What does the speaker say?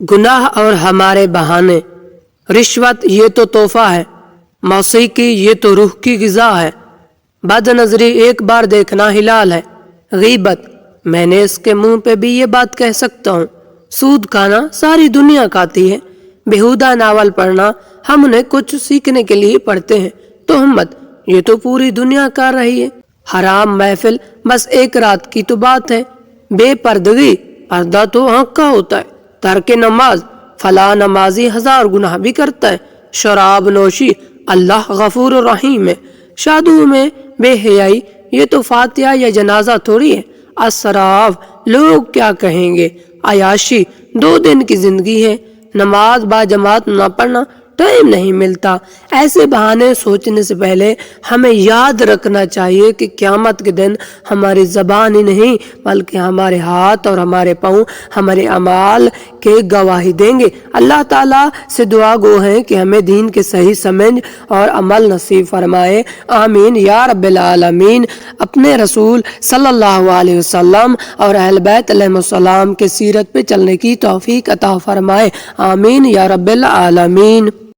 گناہ اور ہمارے بہانے، رشوت یہ تو تحفہ ہے، موسیقی یہ تو روح کی غذا ہے، بد نظری ایک بار دیکھنا ہلال ہے، غیبت میں نے اس کے منہ پہ بھی یہ بات کہہ سکتا ہوں، سود کھانا ساری دنیا کھاتی ہے، بیہودہ ناول پڑھنا ہم انہیں کچھ سیکھنے کے لیے پڑھتے ہیں، تہمت یہ تو پوری دنیا کر رہی ہے، حرام محفل بس ایک رات کی تو بات ہے، بے پردگی پردہ تو آنکھ کا ہوتا ہے، ترک نماز فلاں نمازی 1000 گناہ بھی کرتا ہے، شراب نوشی اللہ غفور الرحیم ہے، شادیوں میں بے حیائی یہ تو فاتحہ یا جنازہ تھوڑی ہے، اسراف لوگ کیا کہیں گے، عیاشی 2 دن کی زندگی ہے، نماز با جماعت نہ پڑھنا، ٹائم نہیں ملتا۔ ایسے بہانے سوچنے سے پہلے ہمیں یاد رکھنا چاہیے کہ قیامت کے دن ہماری زبان ہی نہیں بلکہ ہمارے ہاتھ اور ہمارے پاؤں ہمارے اعمال کے گواہی دیں گے۔ اللہ تعالیٰ سے دعا گو ہیں کہ ہمیں دین کے صحیح سمجھ اور عمل نصیب فرمائے، آمین یا رب العالمین۔ اپنے رسول صلی اللہ علیہ وسلم اور اہل بیت علیہ السلام کے سیرت پہ چلنے کی توفیق عطا فرمائے، آمین یا رب العالمین۔